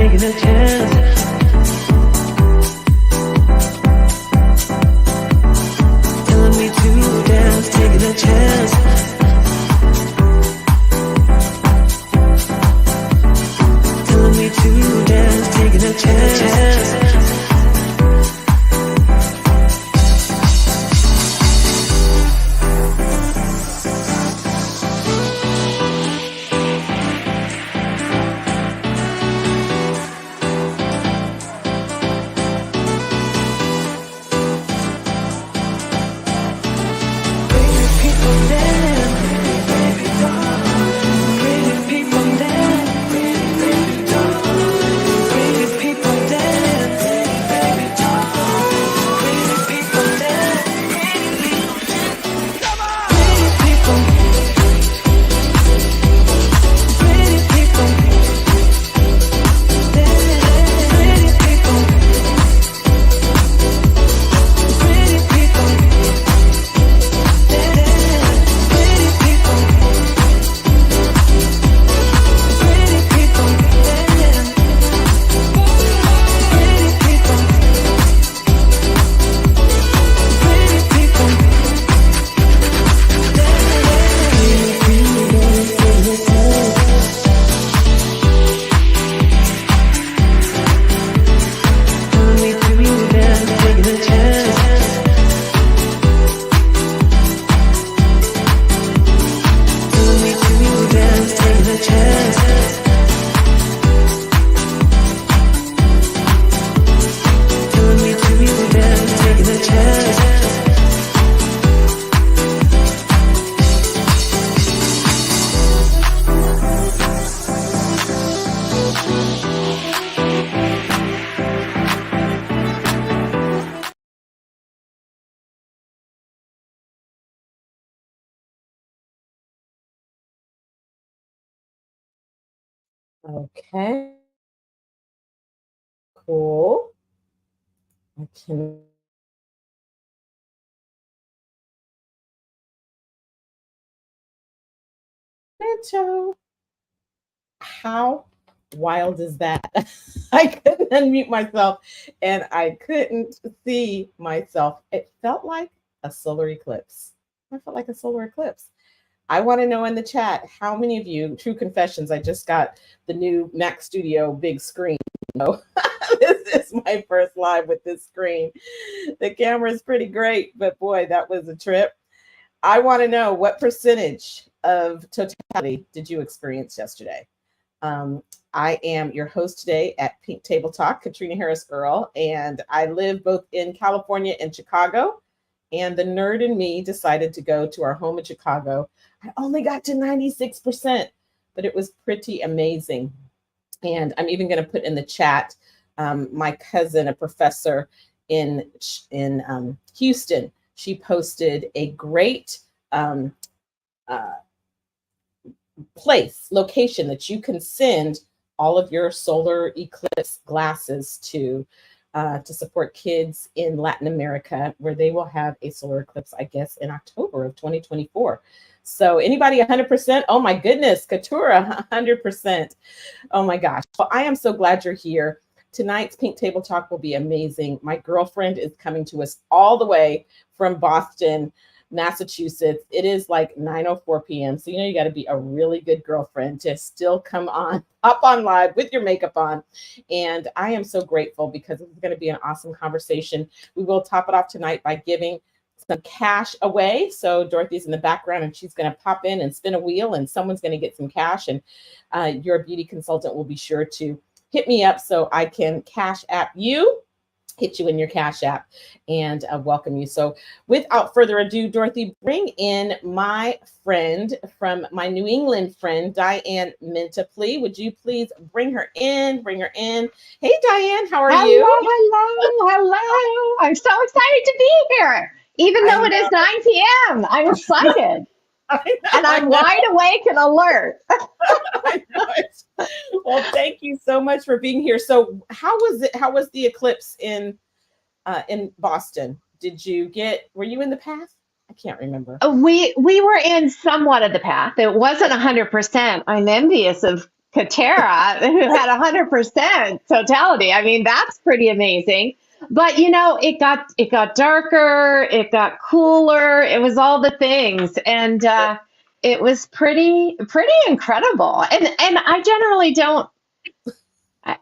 taking a chance. Telling me to dance, taking a chance. Telling me to dance, taking a chance. Okay. Cool. I can. How wild is that? I couldn't unmute myself and I couldn't see myself. It felt like a solar eclipse. I felt like a solar eclipse. I want to know in the chat, how many of you, true confessions, I just got the new Mac Studio big screen. This is my first live with this screen. The camera is pretty great, but boy, that was a trip. I want to know, what percentage of totality did you experience yesterday? I am your host today at Pink Table Talk, Katrina Harris Earl, and I live both in California and Chicago. And the nerd in me decided to go to our home in Chicago. I only got to 96%, but it was pretty amazing. And I'm even going to put in the chat, my cousin, a professor in Houston, she posted a great location that you can send all of your solar eclipse glasses to support kids in Latin America, where they will have a solar eclipse, I guess, in October of 2024. So anybody 100%? Oh my goodness, Katura, 100%. Oh my gosh. Well, I am so glad you're here. Tonight's Pink Table Talk will be amazing. My girlfriend is coming to us all the way from Boston, Massachusetts. It is like 9:04 p.m. So, you got to be a really good girlfriend to still come on, up on live with your makeup on. And I am so grateful because it's going to be an awesome conversation. We will top it off tonight by giving some cash away. So Dorothy's in the background and she's going to pop in and spin a wheel and someone's going to get some cash. And your beauty consultant will be sure to hit me up so I can cash app you, hit you in your cash app, and welcome you. So without further ado, Dorothy, bring in my friend from my New England friend, Diane Mentiply. Would you please bring her in? Hey, Diane, how are you? Hello. I'm so excited to be here. Even though it is 9 p.m., I'm excited. And I'm wide awake and alert. I know it. Well, thank you so much for being here. So how was it? How was the eclipse in Boston? Were you in the path? I can't remember. We were in somewhat of the path. It wasn't 100%. I'm envious of Katera, who had 100% totality. I mean, that's pretty amazing. But it got darker, it got cooler, it was all the things, and it was pretty incredible. And I generally don't.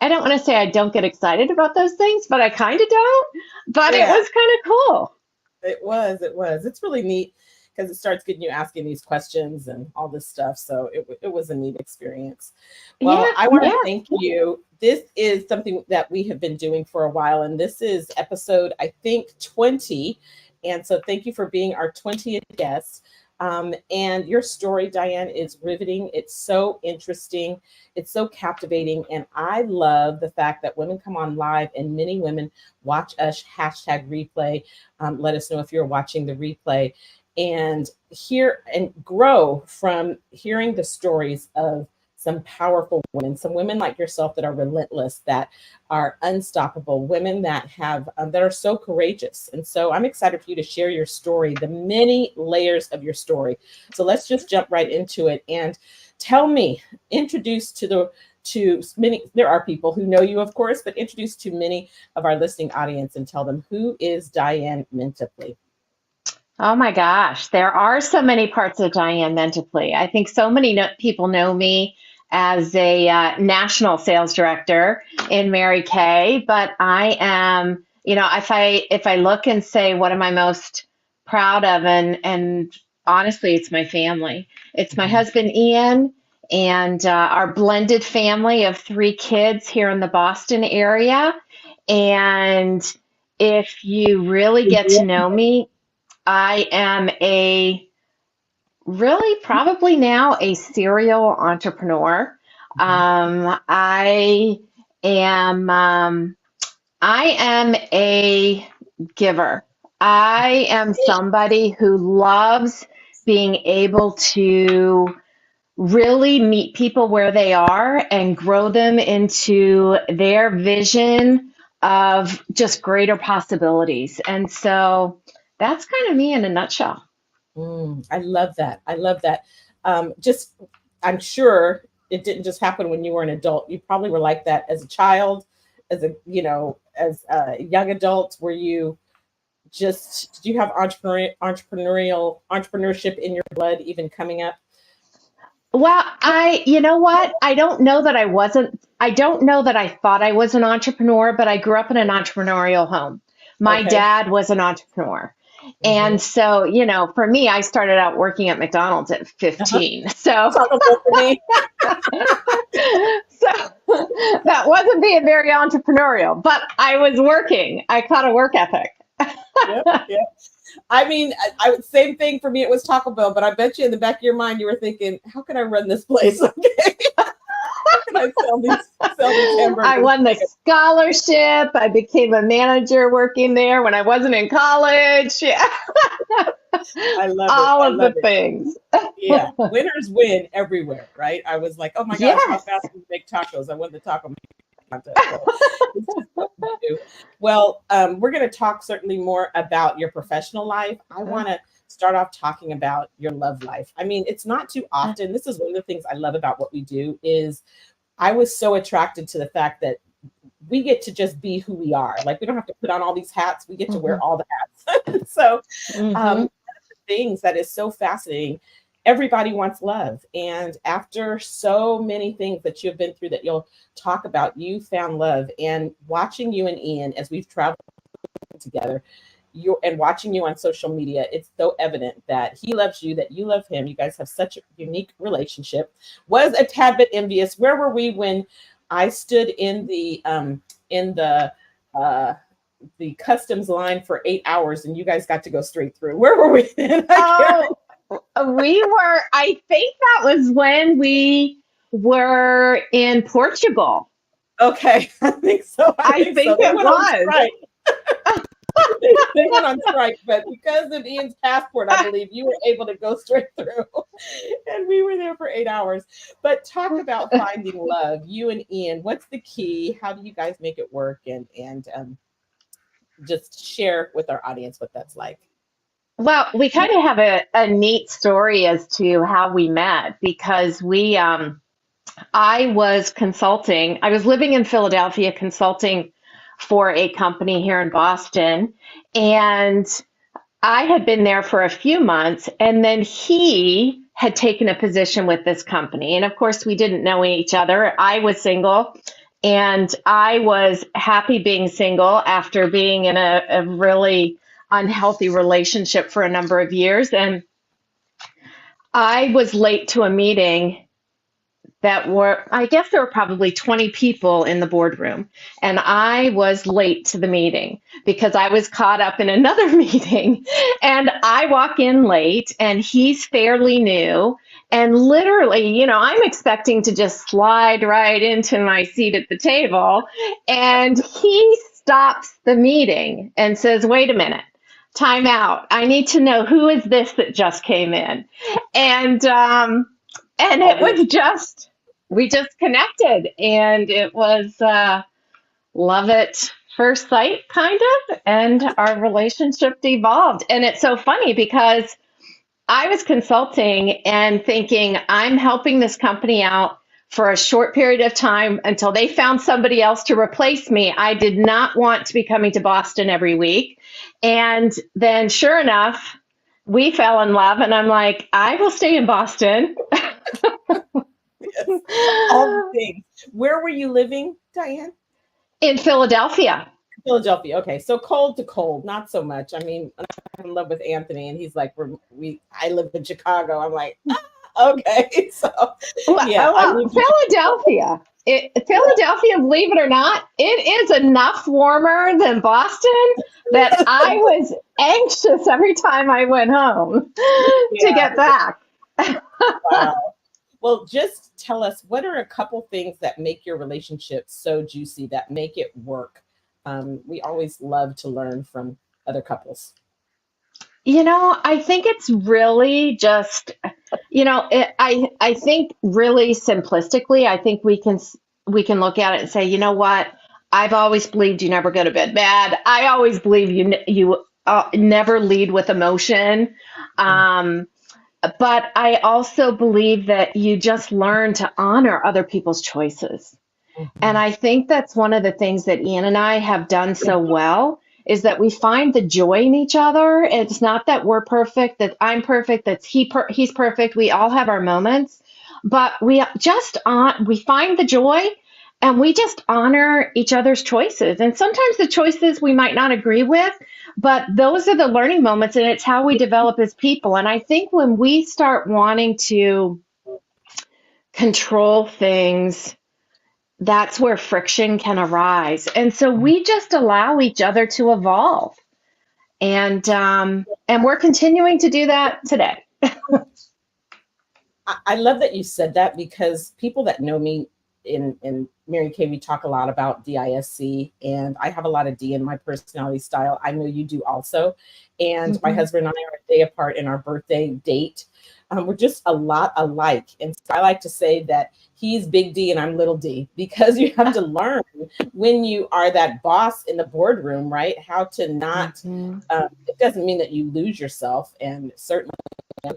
I don't want to say I don't get excited about those things, but I kind of don't. But it Yeah. was kind of cool. It was. It was. It's really neat because it starts getting you asking these questions and all this stuff. So it was a neat experience. Well, Yeah, I want to yeah. thank you. This is something that we have been doing for a while, and this is episode, I think, 20. And so thank you for being our 20th guest. And your story, Diane, is riveting. It's so interesting. It's so captivating. And I love the fact that women come on live and many women watch us hashtag replay. Let us know if you're watching the replay and hear and grow from hearing the stories of some powerful women, some women like yourself that are relentless, that are unstoppable, women that have that are so courageous. And so I'm excited for you to share your story, the many layers of your story. So let's just jump right into it and tell me, introduce to many, there are people who know you, of course, but introduce to many of our listening audience and tell them, who is Diane Mentiply? Oh my gosh, there are so many parts of Diane Mentiply. I think so many people know me as a national sales director in Mary Kay, but I am, if I look and say what am I most proud of, and honestly, it's my family. It's my husband Ian and our blended family of 3 kids here in the Boston area. And if you really get to know me, I am probably now a serial entrepreneur. I am a giver. I am somebody who loves being able to really meet people where they are and grow them into their vision of just greater possibilities. And so that's kind of me in a nutshell. I love that. I love that. Just, I'm sure it didn't just happen when you were an adult. You probably were like that as a child, as a young adult. Were you just, do you have entrepreneurship in your blood even coming up? Well, you know what? I don't know that I thought I was an entrepreneur, but I grew up in an entrepreneurial home. My Okay. dad was an entrepreneur. And so, for me, I started out working at McDonald's at 15. So, Talk about for me. so that wasn't being very entrepreneurial, but I was working. I caught a work ethic. Yep. I mean, same thing for me. It was Taco Bell, but I bet you in the back of your mind you were thinking, "How can I run this place? Okay, how can I sell these hamburgers?" I won the scholarship. I became a manager working there when I wasn't in college. Yeah. I love it. All of the it. things. Yeah, winners win everywhere, right? I was like, "Oh my gosh, how fast can you make tacos?" I won the taco contest. So it's just what we do. Well, we're going to talk certainly more about your professional life. I want to start off talking about your love life. I mean, it's not too often. This is one of the things I love about what we do is I was so attracted to the fact that we get to just be who we are. Like, we don't have to put on all these hats. We get to wear all the hats. So one of the things that is so fascinating, everybody wants love. And after so many things that you've been through that you'll talk about, you found love. And watching you and Ian as we've traveled together, and watching you on social media, it's so evident that he loves you, that you love him. You guys have such a unique relationship. Was a tad bit envious. Where were we when I stood in the customs line for 8 hours and you guys got to go straight through? Where were we then? I think that was when we were in Portugal. Okay, I think so. I think so. it was. They went on strike, but because of Ian's passport, I believe you were able to go straight through. And we were there for 8 hours. But talk about finding love. You and Ian, what's the key? How do you guys make it work? And just share with our audience what that's like. Well, we kind of have a neat story as to how we met because we I was consulting. I was living in Philadelphia consulting for a company here in Boston. And I had been there for a few months, and then he had taken a position with this company. And of course, we didn't know each other. I was single, and I was happy being single after being in a really unhealthy relationship for a number of years. And I was late to a meeting I guess there were probably 20 people in the boardroom. And I was late to the meeting because I was caught up in another meeting. And I walk in late and he's fairly new. And literally, I'm expecting to just slide right into my seat at the table. And he stops the meeting and says, "Wait a minute. Time out. I need to know who is this that just came in." And it was we just connected, and it was love at first sight, kind of, and our relationship evolved. And it's so funny because I was consulting and thinking, I'm helping this company out for a short period of time until they found somebody else to replace me. I did not want to be coming to Boston every week. And then sure enough, we fell in love, and I'm like, I will stay in Boston. All the things. Where were you living, Diane? In Philadelphia. Philadelphia. Okay, so cold to cold, not so much. I mean, I'm in love with Anthony, and he's like, I live in Chicago. I'm like, okay. So yeah, Philadelphia. Philadelphia, believe it or not, it is enough warmer than Boston that I was anxious every time I went home to get back. Wow. Well, just tell us, what are a couple things that make your relationship so juicy, that make it work? We always love to learn from other couples. I think it's really just, I think really simplistically, I think we can look at it and say, you know what? I've always believed you never go to bed mad. I always believe you never lead with emotion. But I also believe that you just learn to honor other people's choices. And I think that's one of the things that Ian and I have done so well, is that we find the joy in each other. It's not that we're perfect, that I'm perfect, that he's perfect. We all have our moments, but we find the joy, and we just honor each other's choices. And sometimes the choices we might not agree with, but those are the learning moments, and it's how we develop as people. And I think when we start wanting to control things, that's where friction can arise. And so we just allow each other to evolve. And we're continuing to do that today. I love that you said that, because people that know me in Mary Kay, we talk a lot about DISC, and I have a lot of D in my personality style. I know you do also. And my husband and I are a day apart in our birthday date. We're just a lot alike. And so I like to say that he's big D and I'm little d, because you have to learn when you are that boss in the boardroom, right? How to not, it doesn't mean that you lose yourself. And certainly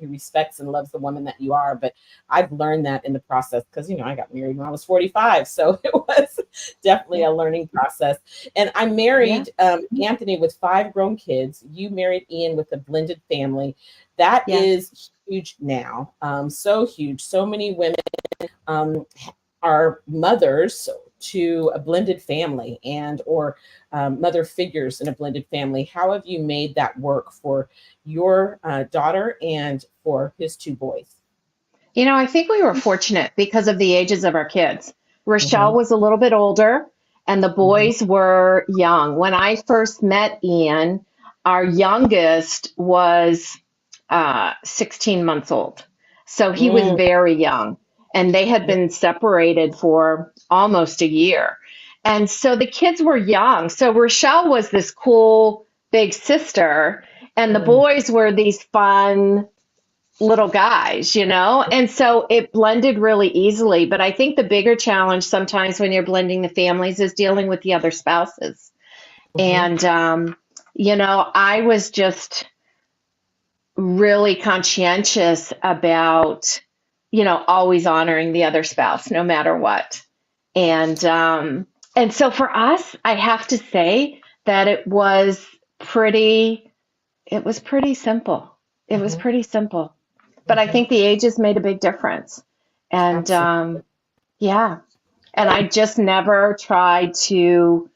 he respects and loves the woman that you are. But I've learned that in the process, because, I got married when I was 45. So it was definitely a learning process. And I married Anthony with 5 grown kids. You married Ian with a blended family. That is huge now. So huge. So many women are mothers to a blended family, or mother figures in a blended family. How have you made that work for your daughter and for his 2 boys? I think we were fortunate because of the ages of our kids. Rochelle was a little bit older, and the boys were young. When I first met Ian, our youngest was 16 months old. So he was very young, and they had been separated for almost a year. And so the kids were young. So Rochelle was this cool big sister, and the boys were these fun little guys, and so it blended really easily. But I think the bigger challenge sometimes when you're blending the families is dealing with the other spouses. And, I was just really conscientious about always honoring the other spouse, no matter what. And so for us, I have to say that it was pretty simple. It was Mhm. pretty simple. But I Mhm. think the ages made a big difference. And Absolutely. yeah, and I just never tried to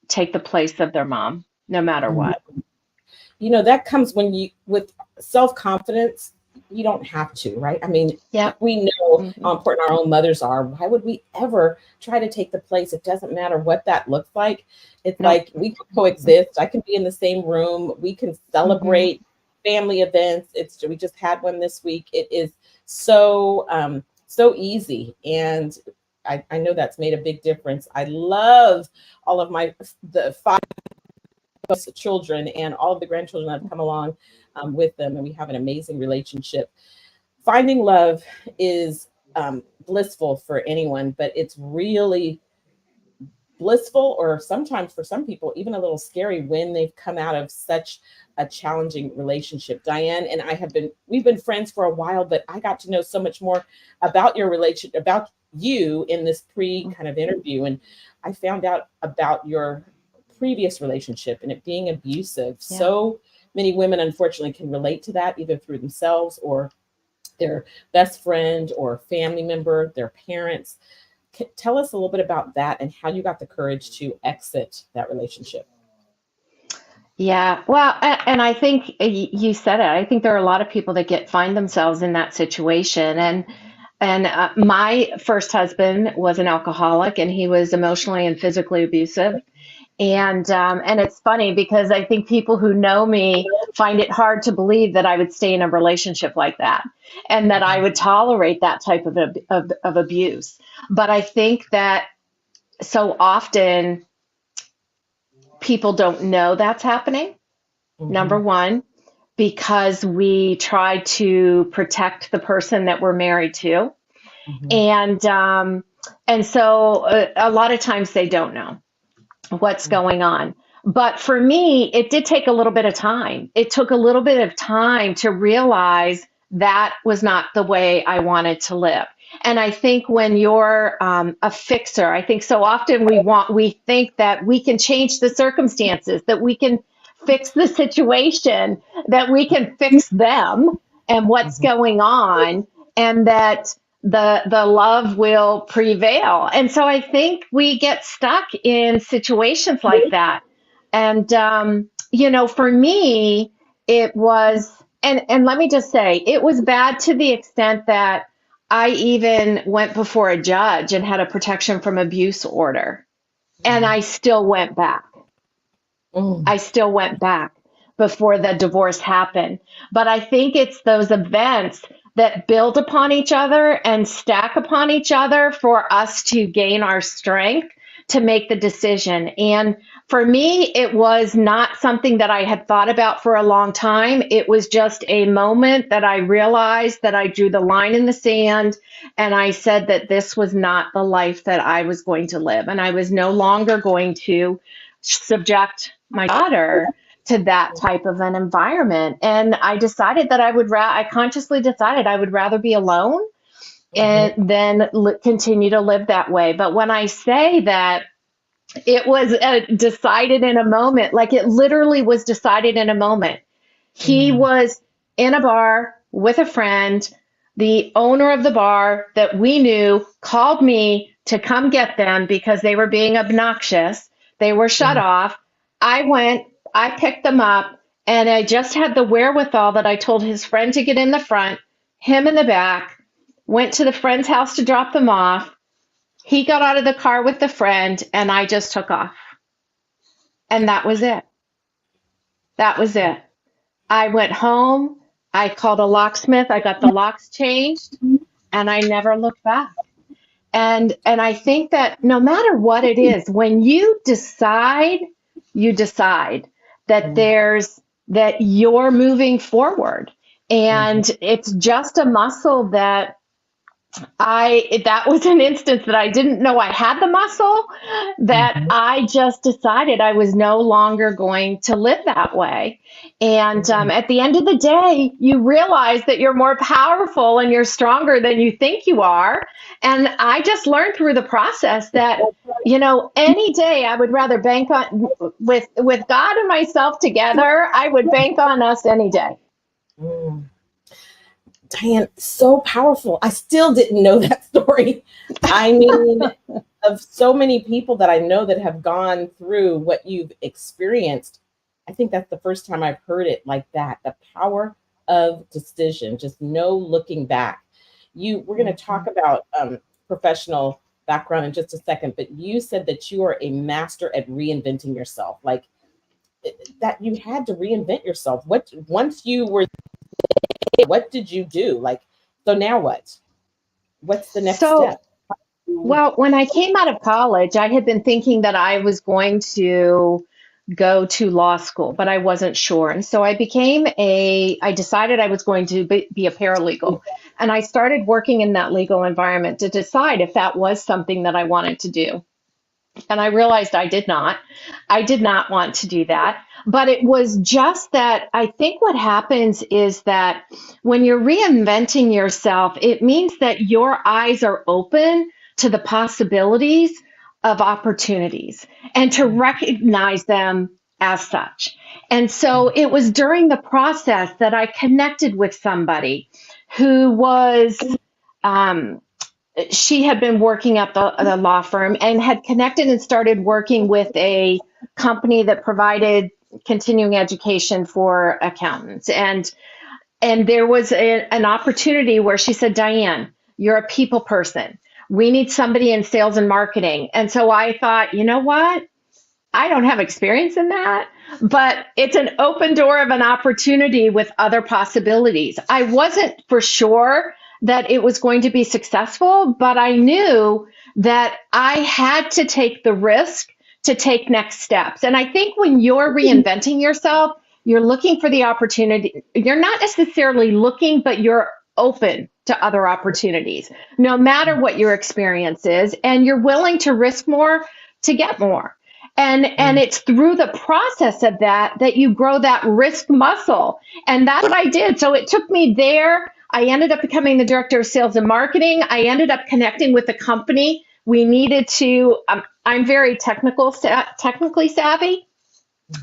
take the place of their mom, no matter what. That comes when you, with self-confidence, you don't have to, right? I mean, Yep. we know Hmm. how important our own mothers are. Why would we ever try to take the place? It doesn't matter what that looks like. It's Nope. like we can coexist. I can be in the same room. We can Hmm. celebrate family events. We just had one this week. It is so easy. And I know that's made a big difference. I love all of the five children and all of the grandchildren that have come along with them, and we have an amazing relationship. Finding love is blissful for anyone, but it's really blissful, or sometimes for some people even a little scary, when they've come out of such a challenging relationship. Diane and I we've been friends for a while, but I got to know so much more about your relation, about you, in this pre kind of interview. And I found out about your previous relationship and it being abusive. Yeah. So many women unfortunately can relate to that, either through themselves or their best friend or family member, their parents. Tell us a little bit about that and how you got the courage to exit that relationship. Yeah. Well, and I think you said it. I think there are a lot of people that find themselves in that situation. And my first husband was an alcoholic, and he was emotionally and physically abusive. And it's funny because I think people who know me find it hard to believe that I would stay in a relationship like that, and that I would tolerate that type of abuse. But I think that so often people don't know that's happening. Number Mm-hmm. one, because we try to protect the person that we're married to, Mm-hmm. and so a lot of times they don't know what's going on. But for me, it did take a little bit of time. It took a little bit of time to realize that was not the way I wanted to live. And I think when you're a fixer, I think so often we think that we can change the circumstances, that we can fix the situation, that we can fix them and what's Mm-hmm. going on, and that the love will prevail. And so I think we get stuck in situations like that. And for me, it was, and let me just say, it was bad to the extent that I even went before a judge and had a protection from abuse order, and I still went back. Mm-hmm. I still went back before the divorce happened. But I think it's those events that build upon each other and stack upon each other for us to gain our strength to make the decision. And for me, it was not something that I had thought about for a long time. It was just a moment that I realized that I drew the line in the sand, and I said that this was not the life that I was going to live. And I was no longer going to subject my daughter to that type of an environment. And I decided that I consciously decided I would rather be alone and Mm-hmm. then continue to live that way. But when I say that it was decided in a moment, like it literally was decided in a moment. He Mm-hmm. was in a bar with a friend. The owner of the bar that we knew called me to come get them because they were being obnoxious. They were shut off. I went, I picked them up, and I just had the wherewithal that I told his friend to get in the front, him in the back, went to the friend's house to drop them off. He got out of the car with the friend, and I just took off. And that was it. That was it. I went home. I called a locksmith. I got the locks changed, and I never looked back. And I think that no matter what it is, when you decide that that you're moving forward. Mm-hmm. And it's just a muscle that That was an instance that I didn't know I had the muscle, that Mhm. I just decided I was no longer going to live that way. And Mhm. at the end of the day, you realize that you're more powerful and you're stronger than you think you are. And I just learned through the process that, any day I would rather bank on with God and myself together. I would bank on us any day. Mm. Diane, so powerful. I still didn't know that story. I mean, of so many people that I know that have gone through what you've experienced, I think that's the first time I've heard it like that. The power of decision, just no looking back. We're going to talk about professional background in just a second, but you said that you are a master at reinventing yourself. Like that, you had to reinvent yourself. What once you were, what did you do? Like, so now what? What's the next So, step? Mm. well, when I came out of college, I had been thinking that I was going to go to law school, but I wasn't sure. And so I decided I was going to be a paralegal. And I started working in that legal environment to decide if that was something that I wanted to do. And I realized I did not. I did not want to do that. But it was just that I think what happens is that when you're reinventing yourself, it means that your eyes are open to the possibilities of opportunities and to recognize them as such. And so it was during the process that I connected with somebody who was um, she had been working at the law firm and had connected and started working with a company that provided continuing education for accountants. And there was an opportunity where she said, Diane, you're a people person. We need somebody in sales and marketing. And so I thought, you know what? I don't have experience in that, but it's an open door of an opportunity with other possibilities. I wasn't for sure that it was going to be successful, but I knew that I had to take the risk to take next steps. And I think when you're reinventing yourself, you're looking for the opportunity. You're not necessarily looking, but you're open to other opportunities, no matter what your experience is, and you're willing to risk more to get more. And it's through the process of that you grow that risk muscle. And that's what I did. So it took me there. I ended up becoming the director of sales and marketing. I ended up connecting with the company. We needed to, I'm very technically savvy.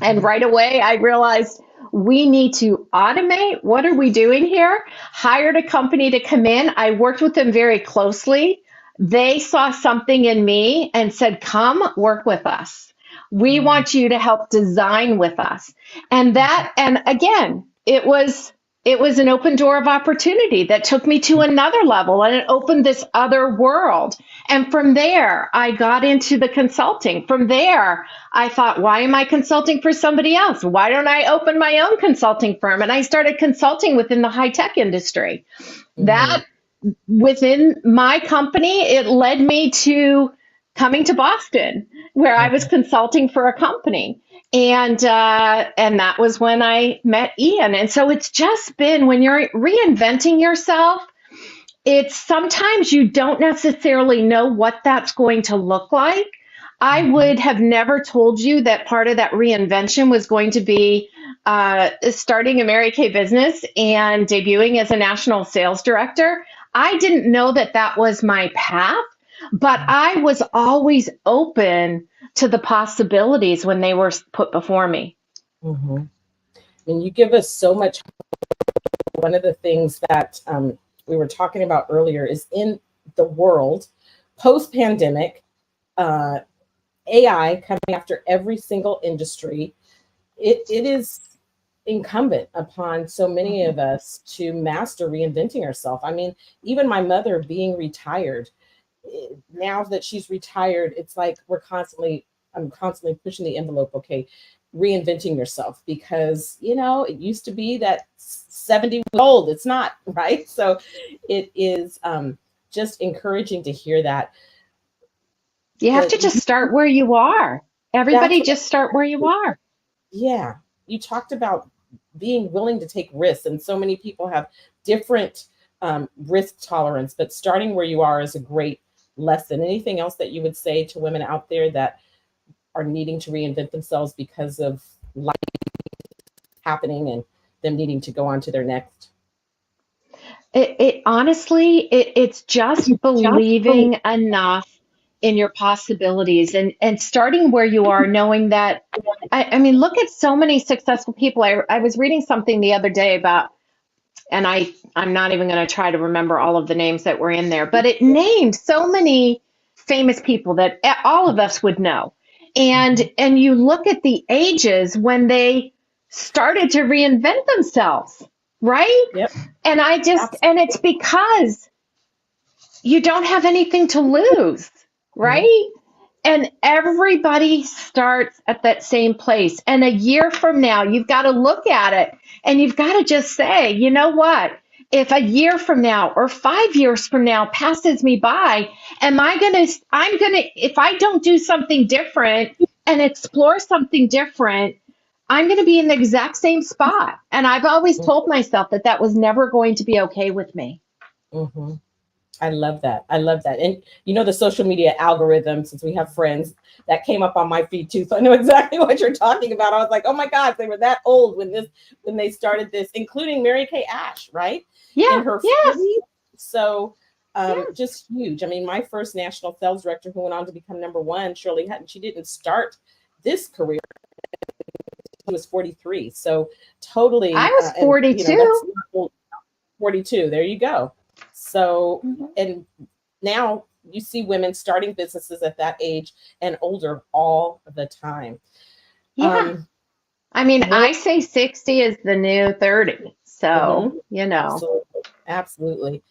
And right away, I realized we need to automate. What are we doing here? Hired a company to come in. I worked with them very closely. They saw something in me and said, come work with us. We want you to help design with us. And again, it was an open door of opportunity that took me to another level, and it opened this other world. And from there, I got into the consulting. From there, I thought, why am I consulting for somebody else? Why don't I open my own consulting firm? And I started consulting within the high tech industry. Mhm. That within my company, it led me to coming to Boston, where I was Mhm. consulting for a company. And that was when I met Ian. And so it's just been, when you're reinventing yourself, it's sometimes you don't necessarily know what that's going to look like. I Mhm. would have never told you that part of that reinvention was going to be starting a Mary Kay business and debuting as a national sales director. I didn't know that that was my path, but I was always open to the possibilities when they were put before me. Mhm. And you give us so much. One of the things that we were talking about earlier is in the world post pandemic, uh, AI coming after every single industry. It is incumbent upon so many of us to master reinventing ourselves. I mean, even my mother being retired, now that she's retired, it's like I'm constantly pushing the envelope. Okay, reinventing yourself, because it used to be that 70 was old. It's not, right? So it is just encouraging to hear that. You have That to just start where you are. that's Everybody what just start where you are. Yeah, you talked about being willing to take risks, and so many people have different risk tolerance, but starting where you are is a great lesson. Anything else that you would say to women out there that are needing to reinvent themselves because of life happening and them needing to go on to their next? It honestly, it's just believing enough in your possibilities and starting where you are, knowing that, I mean, look at so many successful people. I was reading something the other day about, and I'm not even going to try to remember all of the names that were in there, but it named so many famous people that all of us would know. And you look at the ages when they started to reinvent themselves, right? Yep. And and it's because you don't have anything to lose, right? And everybody starts at that same place. And a year from now, you've got to look at it and you've got to just say, you know what? If a year from now or 5 years from now passes me by, if I don't do something different and explore something different, I'm going to be in the exact same spot. And I've always told myself that that was never going to be okay with me. Mm-hmm. I love that. I love that. And you know, the social media algorithm, since we have friends, that came up on my feed too. So I know exactly what you're talking about. I was like, oh my God, they were that old when they started this, including Mary Kay Ash, right? Yeah. In her Yes. 40s. So just huge. I mean, my first national sales director who went on to become #1, Shirley Hutton, she didn't start this career. She was 43. So totally. I was 42. And, you know, 42. There you go. So, and now you see women starting businesses at that age and older all the time. Yeah. I mean, I say 60 is the new 30. So, you know. Absolutely.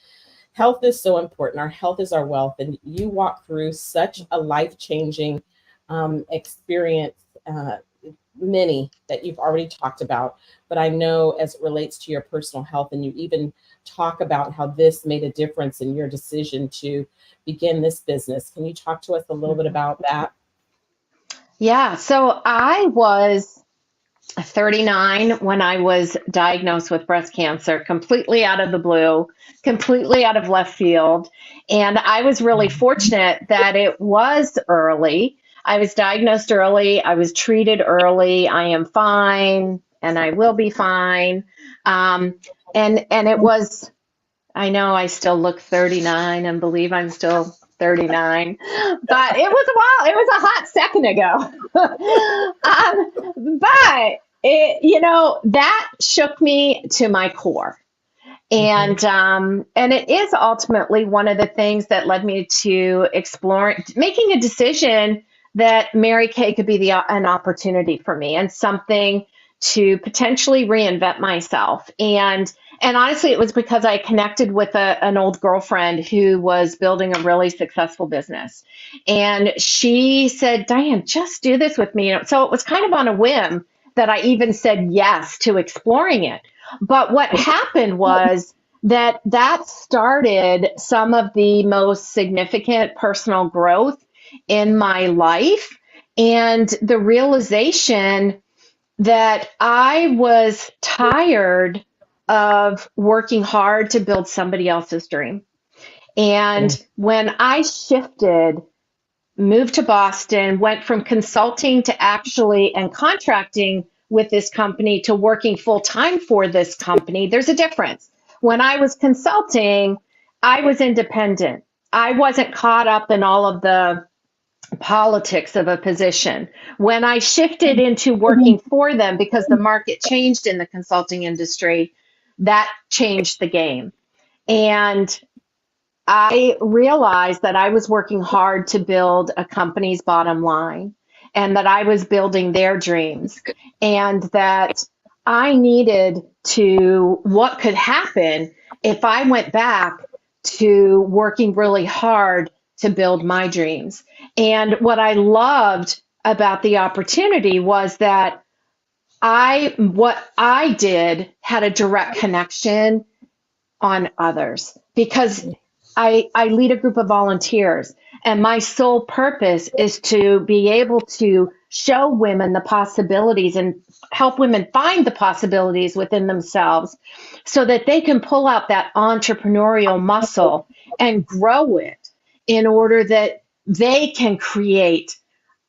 Health is so important. Our health is our wealth. And you walk through such a life-changing experience, many that you've already talked about. But I know as it relates to your personal health, and you even talk about how this made a difference in your decision to begin this business. Can you talk to us a little bit about that? Yeah. So I was 39 when I was diagnosed with breast cancer, completely out of the blue, completely out of left field. And I was really fortunate that it was early. I was diagnosed early. I was treated early. I am fine and I will be fine. And it was, I know I still look 39 and believe I'm still 39, but it was a while. It was a hot second ago. But that shook me to my core. And it is ultimately one of the things that led me to making a decision that Mary Kay could be an opportunity for me and something to potentially reinvent myself. And honestly, it was because I connected with an old girlfriend who was building a really successful business. And she said, Diane, just do this with me. So it was kind of on a whim that I even said yes to exploring it. But what happened was that started some of the most significant personal growth in my life, and the realization that I was tired of working hard to build somebody else's dream. And when I shifted, moved to Boston, went from consulting to actually and contracting with this company to working full time for this company, there's a difference. When I was consulting, I was independent. I wasn't caught up in all of the politics of a position. When I shifted into working for them, because the market changed in the consulting industry, that changed the game. And I realized that I was working hard to build a company's bottom line, and that I was building their dreams, and that I needed what could happen if I went back to working really hard to build my dreams. And what I loved about the opportunity was that what I did had a direct connection on others, because I lead a group of volunteers, and my sole purpose is to be able to show women the possibilities and help women find the possibilities within themselves so that they can pull out that entrepreneurial muscle and grow it in order that they can create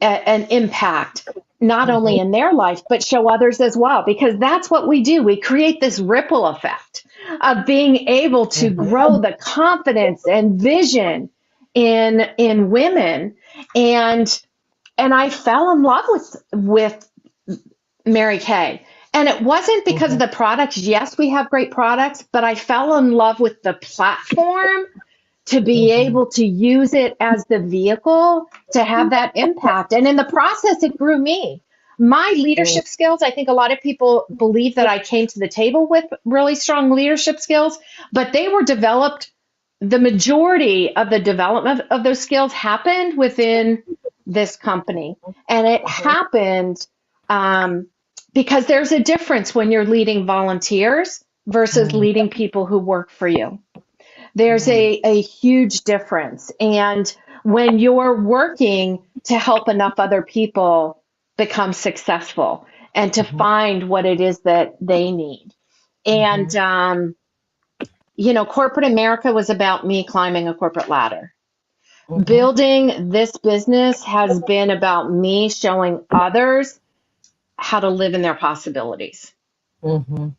an impact, not only in their life, but show others as well, because that's what we do. We create this ripple effect of being able to grow the confidence and vision in women. And I fell in love with Mary Kay. And it wasn't because of the products. Yes, we have great products, but I fell in love with the platform to be able to use it as the vehicle to have that impact. And in the process, it grew me. My leadership skills, I think a lot of people believe that I came to the table with really strong leadership skills, but they were developed. The majority of the development of those skills happened within this company. And it happened because there's a difference when you're leading volunteers versus leading people who work for you. There's a huge difference. And when you're working to help enough other people become successful and to find what it is that they need. And, corporate America was about me climbing a corporate ladder. Building this business has been about me showing others how to live in their possibilities. You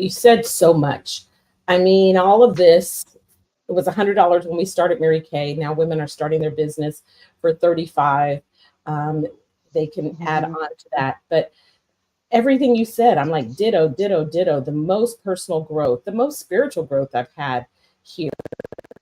said so much. I mean, all of this, it was $100 when we started Mary Kay. Now women are starting their business for $35. They can add on to that. But everything you said, I'm like, ditto, ditto, ditto. The most personal growth, the most spiritual growth I've had here.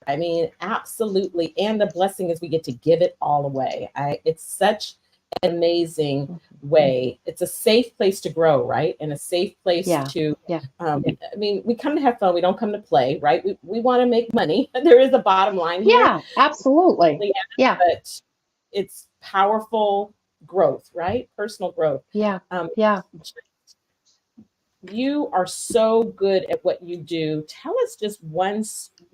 I mean, absolutely. And the blessing is we get to give it all away. It's such an amazing way. It's a safe place to grow, right? And a safe place to, I mean, we come to have fun. We don't come to play, right? We want to make money. There is a bottom line here. Yeah, absolutely. Yeah. But it's powerful growth, right? Personal growth. Yeah. You are so good at what you do. Tell us just one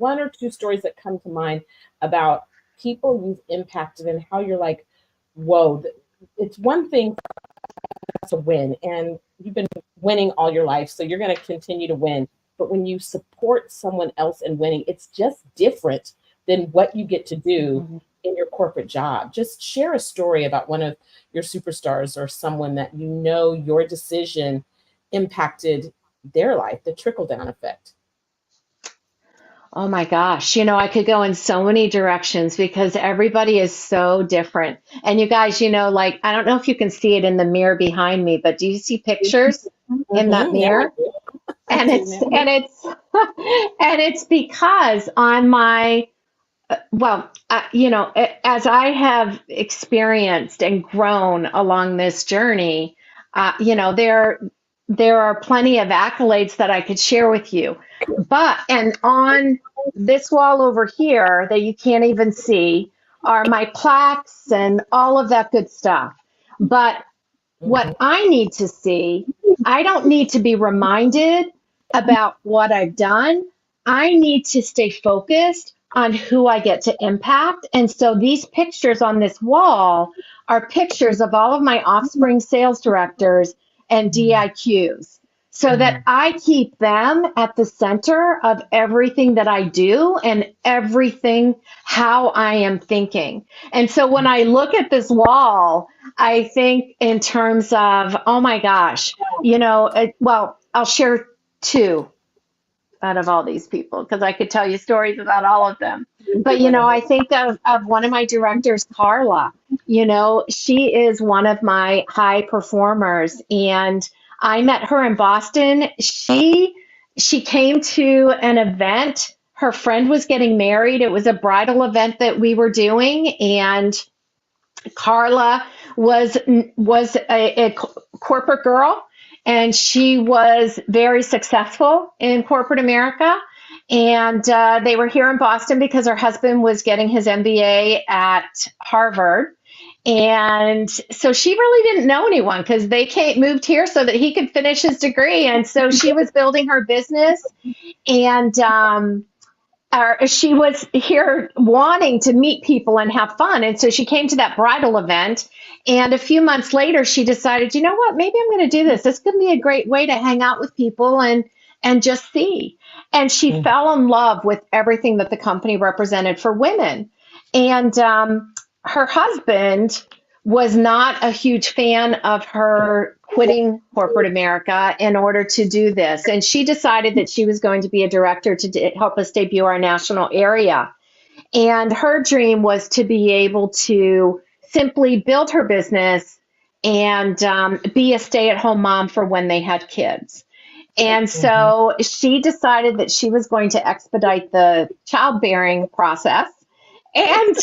or two stories that come to mind about people you've impacted and how you're like, whoa, it's one thing to win, and you've been winning all your life, so you're going to continue to win. But when you support someone else in winning, it's just different than what you get to do in your corporate job. Just share a story about one of your superstars or someone that you know your decision impacted their life, the trickle-down effect. Oh my gosh. I could go in so many directions because everybody is so different. And you guys, like, I don't know if you can see it in the mirror behind me, but do you see pictures in that mirror? And it's because on my, as I have experienced and grown along this journey, there are plenty of accolades that I could share with you. And on this wall over here that you can't even see are my plaques and all of that good stuff. But what I need to see, I don't need to be reminded about what I've done. I need to stay focused on who I get to impact. And so these pictures on this wall are pictures of all of my offspring sales directors and DIQs, so that I keep them at the center of everything that I do and everything how I am thinking. And so when I look at this wall, I think in terms of, oh my gosh, I'll share two out of all these people because I could tell you stories about all of them. But, I think of one of my directors, Carla. She is one of my high performers, and I met her in Boston. She came to an event. Her friend was getting married. It was a bridal event that we were doing, and Carla was a corporate girl, and she was very successful in corporate America. And they were here in Boston because her husband was getting his MBA at Harvard. And so she really didn't know anyone because they moved here so that he could finish his degree. And so she was building her business. And she was here wanting to meet people and have fun. And so she came to that bridal event. And a few months later, she decided, you know what, maybe I'm going to do this. This could be a great way to hang out with people and just see. And she fell in love with everything that the company represented for women. And her husband was not a huge fan of her quitting corporate America in order to do this. And she decided that she was going to be a director to help us debut our national area. And her dream was to be able to simply build her business and be a stay-at-home mom for when they had kids. And so she decided that she was going to expedite the childbearing process. And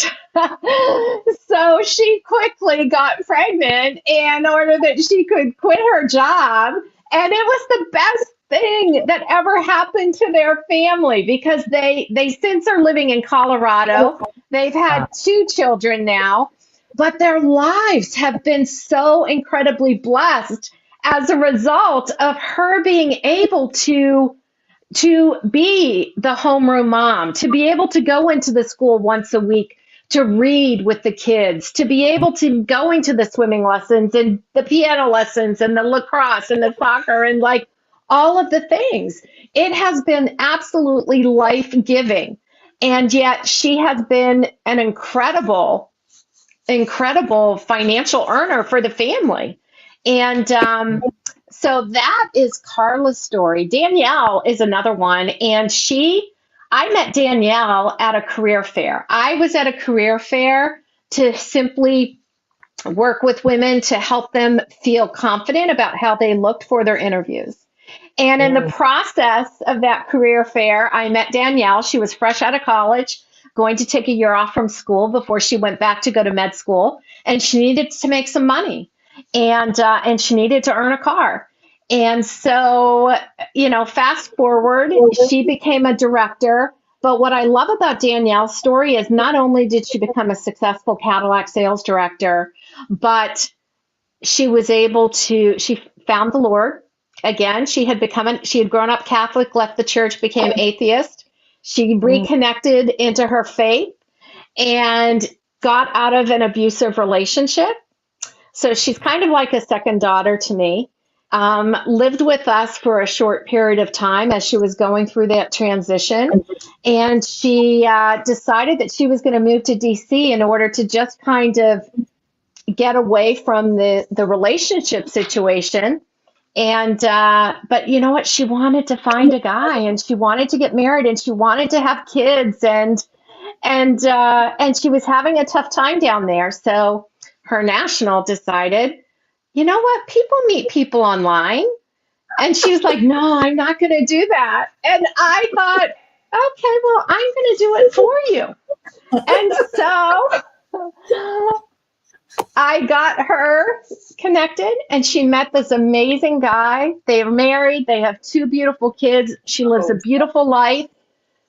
so she quickly got pregnant in order that she could quit her job. And it was the best thing that ever happened to their family because they since are living in Colorado. They've had 2 children now, but their lives have been so incredibly blessed as a result of her being able to be the homeroom mom, to be able to go into the school once a week to read with the kids, to be able to go into the swimming lessons and the piano lessons and the lacrosse and the soccer and like all of the things. It has been absolutely life-giving. And yet she has been an incredible financial earner for the family. And so that is Carla's story. Danielle is another one. And I met Danielle at a career fair. I was at a career fair to simply work with women to help them feel confident about how they looked for their interviews. And in the process of that career fair, I met Danielle. She was fresh out of college, going to take a year off from school before she went back to go to med school. And she needed to make some money. And she needed to earn a car. And so, fast forward, she became a director. But what I love about Danielle's story is not only did she become a successful Cadillac sales director, but she found the Lord. Again, she had grown up Catholic, left the church, became atheist. She reconnected into her faith and got out of an abusive relationship. So she's kind of like a second daughter to me. Lived with us for a short period of time as she was going through that transition. And she decided that she was going to move to DC in order to just kind of get away from the relationship situation. And but you know what? She wanted to find a guy and she wanted to get married and she wanted to have kids and she was having a tough time down there. So her national decided, you know what? People meet people online. And she was like, no, I'm not going to do that. And I thought, okay, well, I'm going to do it for you. And so I got her connected and she met this amazing guy. They are married. They have 2 beautiful kids. She lives a beautiful life.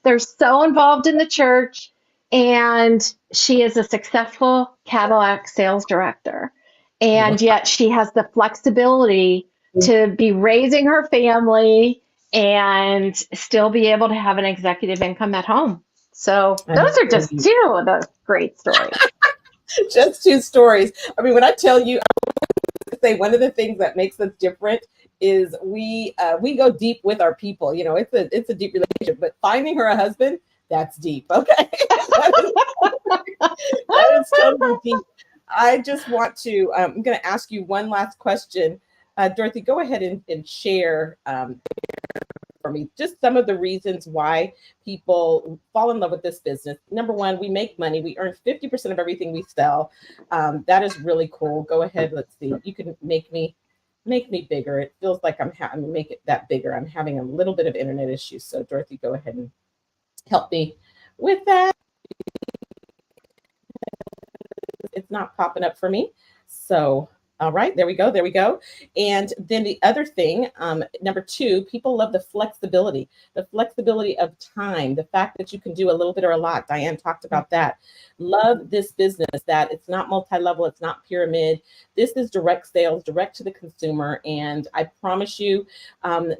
They're so involved in the church. And she is a successful Cadillac sales director. And yet she has the flexibility to be raising her family and still be able to have an executive income at home. So those are just 2 of those great stories. Just 2 stories. I mean, when I tell you, I would say one of the things that makes us different is we go deep with our people. It's a deep relationship, but finding her a husband, that's deep. Okay. That is totally deep. I just want to, I'm going to ask you one last question. Dorothy, go ahead and share for me just some of the reasons why people fall in love with this business. Number one, we make money. We earn 50% of everything we sell. That is really cool. Go ahead. Let's see. You can make me bigger. It feels like I'm make it that bigger. I'm having a little bit of internet issues. So Dorothy, go ahead and help me with that. It's not popping up for me. So, all right, there we go. And then the other thing, number 2, people love the flexibility of time, the fact that you can do a little bit or a lot. Diane talked about that. Love this business, that it's not multi-level, it's not pyramid. This is direct sales, direct to the consumer. And I promise you,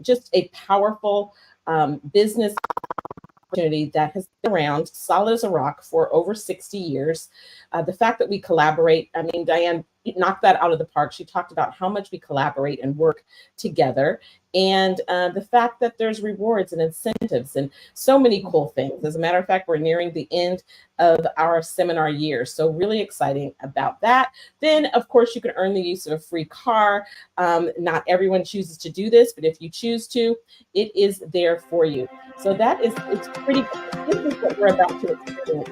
just a powerful business opportunity that has been around solid as a rock for over 60 years. The fact that we collaborate, I mean, Diane knocked that out of the park. She talked about how much we collaborate and work together, and the fact that there's rewards and incentives and so many cool things. As a matter of fact, we're nearing the end of our seminar year, so really exciting about that. Then, of course, you can earn the use of a free car. Not everyone chooses to do this, but if you choose to, it is there for you. So that is, it's pretty cool. This is what we're about to experience.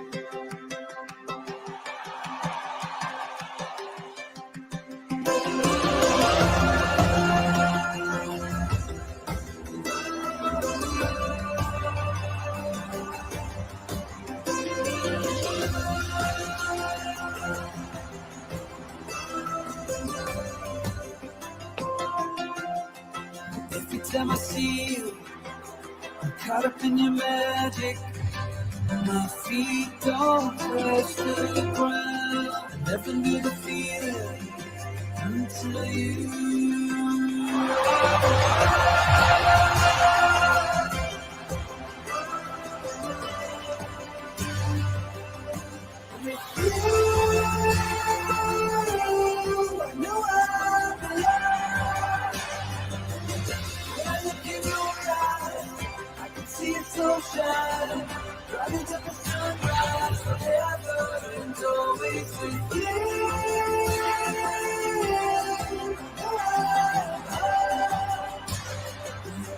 Every time I see you, I'm caught up in your magic. My feet don't touch the ground. I never knew the feeling until you. With you, I know I belong. When I look in your eyes, I can see it so shining. Driving to the sunrise, forever and always with you.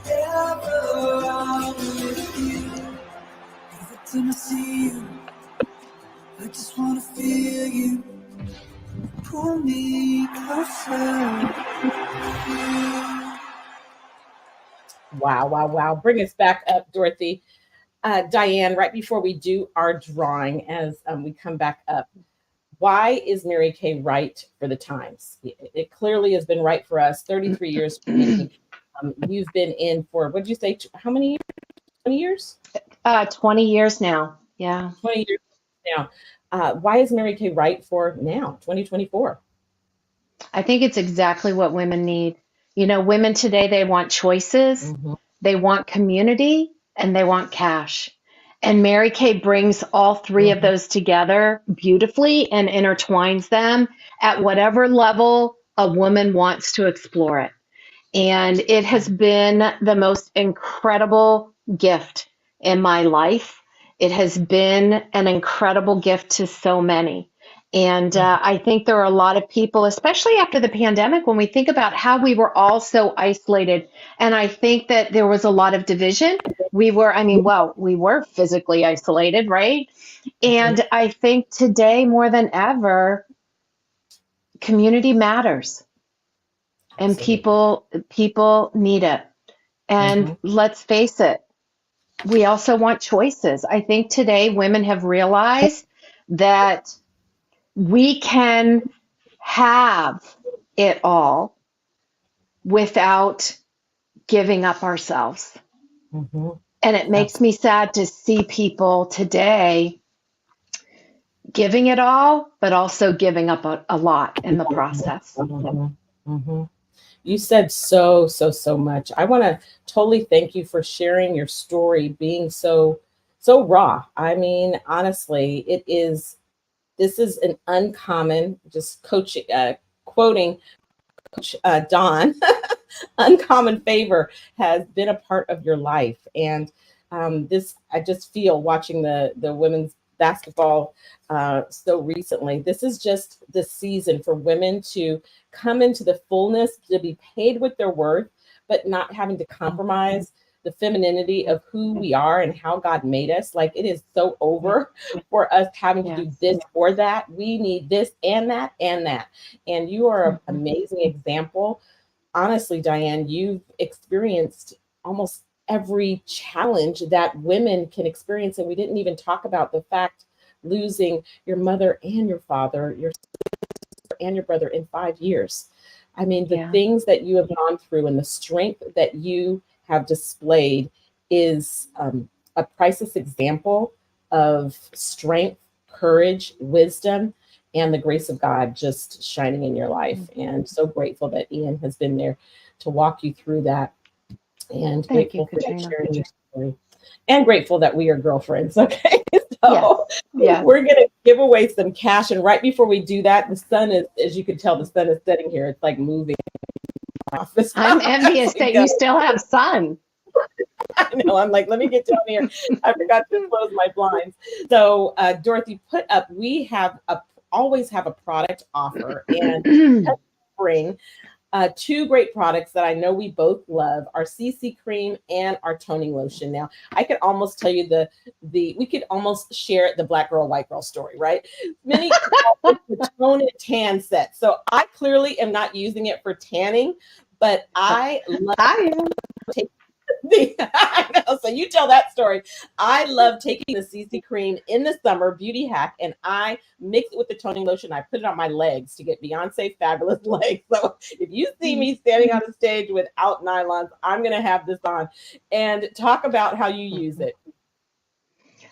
Forever I'm with you. Every time I see you, I just wanna feel you. Pull me closer. Wow, wow, wow. Bring us back up, Dorothy. Diane, right before we do our drawing, as we come back up, why is Mary Kay right for the times? It clearly has been right for us. 33 years for me. You've been in for, what did you say, how many years? 20 years? 20 years now. Yeah. 20 years now. Why is Mary Kay right for now, 2024? I think it's exactly what women need. You know, women today, they want choices, they want community, and they want cash. And Mary Kay brings all three of those together beautifully and intertwines them at whatever level a woman wants to explore it. And it has been the most incredible gift in my life. It has been an incredible gift to so many. And I think there are a lot of people, especially after the pandemic, when we think about how we were all so isolated. And I think that there was a lot of division. We were physically isolated, right? And I think today more than ever, community matters. And people need it. And let's face it, we also want choices. I think today women have realized that we can have it all without giving up ourselves. And it makes me sad to see people today giving it all, but also giving up a lot in the process. You said so much. I want to totally thank you for sharing your story, being so raw. I mean, honestly, this is an uncommon, just quoting Coach Dawn, uncommon favor has been a part of your life. And this, I just feel watching the women's basketball so recently, this is just the season for women to come into the fullness, to be paid with their worth, but not having to compromise the femininity of who we are and how God made us. Like, it is so over for us having to do this or that. We need this and that and that. And you are an amazing example. Honestly, Diane, you've experienced almost every challenge that women can experience. And we didn't even talk about the fact losing your mother and your father, your sister and your brother in 5 years. I mean, the things that you have gone through and the strength that you have displayed is a priceless example of strength, courage, wisdom, and the grace of God just shining in your life. And so grateful that Ian has been there to walk you through that. And grateful for sharing your story. and grateful that we are girlfriends. Okay. So Yes. we're going to give away some cash. And right before we do that, the sun is, as you can tell, the sun is setting here. It's like moving office. I'm envious that you still have sun. I know. I'm like, let me get down here. I forgot to close my blinds. So, Dorothy, put up. We always have a product offer, and bring two great products that I know we both love: our CC cream and our toning lotion. Now, I could almost tell you we could almost share the black girl, white girl story, right? Many call it the tone and tan set. So I clearly am not using it for tanning, but I love taking I know. So you tell that story. I love taking the CC cream in the summer, beauty hack, and I mix it with the toning lotion. I put it on my legs to get Beyonce fabulous legs. So if you see me standing on the stage without nylons, I'm going to have this on. And talk about how you use it.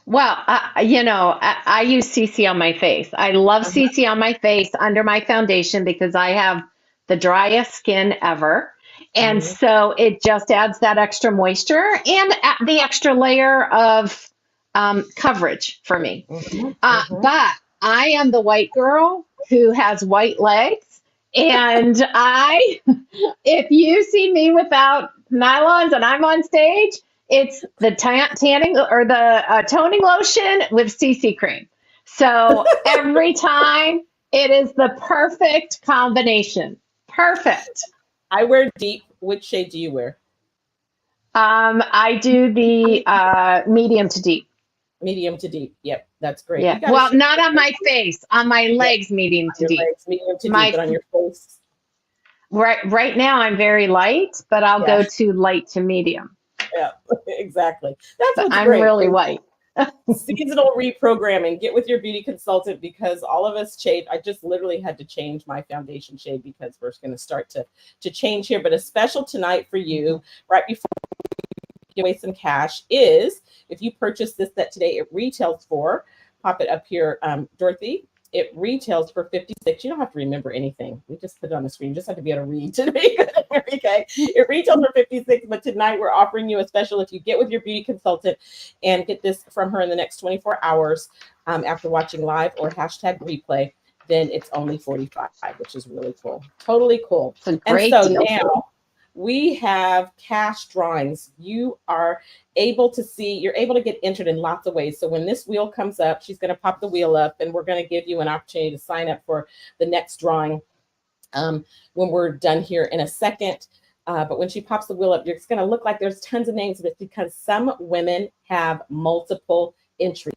Well, I use CC on my face. I love CC on my face under my foundation because I have the driest skin ever. And so it just adds that extra moisture and the extra layer of coverage for me. But I am the white girl who has white legs. And if you see me without nylons and I'm on stage, it's the tanning or the toning lotion with CC cream. So every time it is the perfect combination. Perfect. I wear deep. Which shade do you wear? I do the medium to deep. Medium to deep. Yep, that's great. Yeah. Well, not on my face. On my legs, medium to deep. Legs, medium to deep, but on your face. Right now, I'm very light, but I'll go to light to medium. Yeah, exactly. That's what's I'm great. really white. Seasonal reprogramming. Get with your beauty consultant because all of us shade. I just literally had to change my foundation shade because we're going to start to change here. But a special tonight for you, right before we give away some cash, is if you purchase this set today, it retails for, pop it up here, Dorothy. It retails for $56. You don't have to remember anything. We just put it on the screen. You just have to be able to read to be good at Mary Kay. It retails for $56, but tonight we're offering you a special if you get with your beauty consultant and get this from her in the next 24 hours after watching live or hashtag replay, then it's only $45, which is really cool. Totally cool. It's a great deal. Now we have cash drawings. You are able to see, you're able to get entered in lots of ways. So when this wheel comes up, she's going to pop the wheel up and we're going to give you an opportunity to sign up for the next drawing when we're done here in a second. But when she pops the wheel up, it's going to look like there's tons of names, but because some women have multiple entries.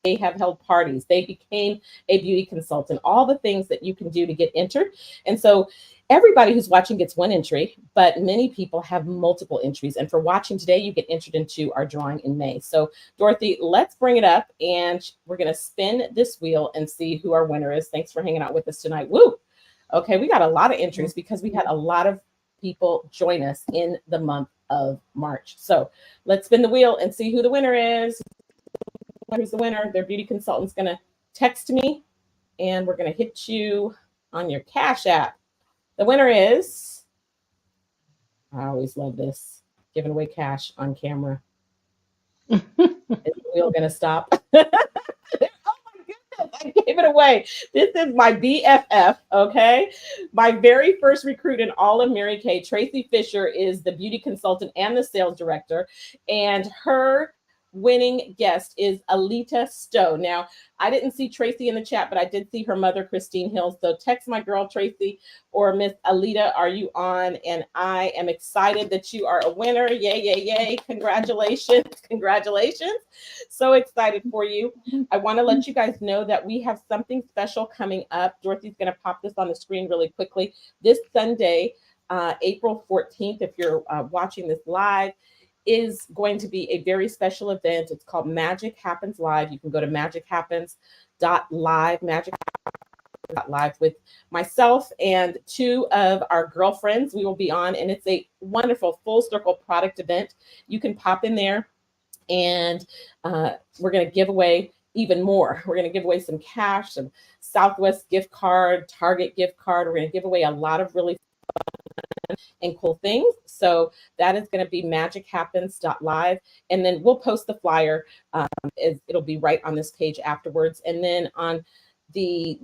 They have held parties. They became a beauty consultant, all the things that you can do to get entered. And so everybody who's watching gets one entry, but many people have multiple entries. And for watching today, you get entered into our drawing in May. So Dorothy, let's bring it up and we're going to spin this wheel and see who our winner is. Thanks for hanging out with us tonight. Woo! Okay, we got a lot of entries because we had a lot of people join us in the month of March. So let's spin the wheel and see who the winner is. Who's the winner? Their beauty consultant's going to text me and we're going to hit you on your Cash App. The winner is, I always love this, giving away cash on camera. Is the wheel going to stop? Oh my goodness, I gave it away. This is my BFF, okay? My very first recruit in all of Mary Kay, Tracy Fisher, is the beauty consultant and the sales director, and her winning guest is Alita Stowe. Now, I didn't see Tracy in the chat, but I did see her mother, Christine Hill. So text my girl, Tracy, or Miss Alita, are you on? And I am excited that you are a winner. Yay, yay, yay. Congratulations. Congratulations. So excited for you. I want to let you guys know that we have something special coming up. Dorothy's going to pop this on the screen really quickly. This Sunday, April 14th, if you're watching this live, is going to be a very special event. It's called Magic Happens Live. You can go to magichappens.live, magic.live with myself and two of our girlfriends. We will be on, and it's a wonderful full circle product event. You can pop in there, and we're going to give away even more. We're going to give away some cash, some Southwest gift card, Target gift card. We're going to give away a lot of really and cool things. So that is going to be magichappens.live. And then we'll post the flyer. It'll be right on this page afterwards. And then on the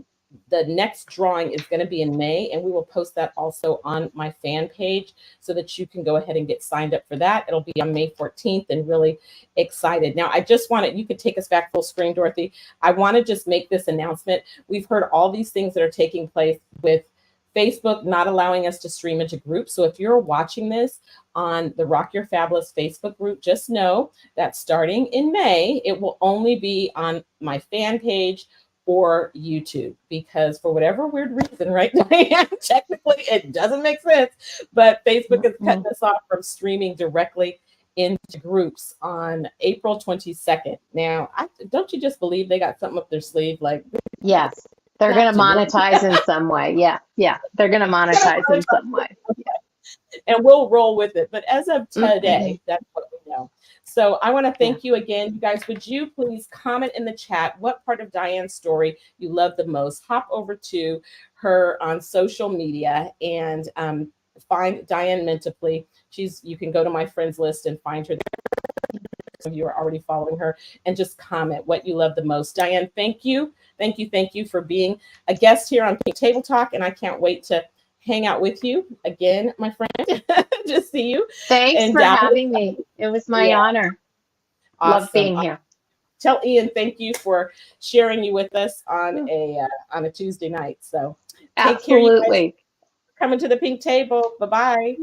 next drawing is going to be in May, and we will post that also on my fan page so that you can go ahead and get signed up for that. It'll be on May 14th, and really excited. Now, I just wanted, you could take us back full screen, Dorothy. I want to just make this announcement. We've heard all these things that are taking place with Facebook not allowing us to stream into groups. So if you're watching this on the Rock Your Fabulous Facebook group, just know that starting in May, it will only be on my fan page or YouTube, because for whatever weird reason, right, Diane, technically it doesn't make sense, but Facebook is cutting us off from streaming directly into groups on April 22nd. Now, don't you just believe they got something up their sleeve? Like, yes, they're going to monetize in some way. Yeah, they're going to monetize in some way. And we'll roll with it. But as of today, that's what we know. So I want to thank you again. You guys, would you please comment in the chat what part of Diane's story you love the most? Hop over to her on social media and find Diane Mentiply. You can go to my friends list and find her there. Some of you are already following her, and just comment what you love the most. Diane, thank you. Thank you for being a guest here on Pink Table Talk. And I can't wait to hang out with you again, my friend. Just see you. Thanks for having me. It was my honor. Awesome. Love being here. Tell Ian thank you for sharing you with us on a Tuesday night. So take care, you guys. Absolutely. Coming to the Pink Table. Bye-bye.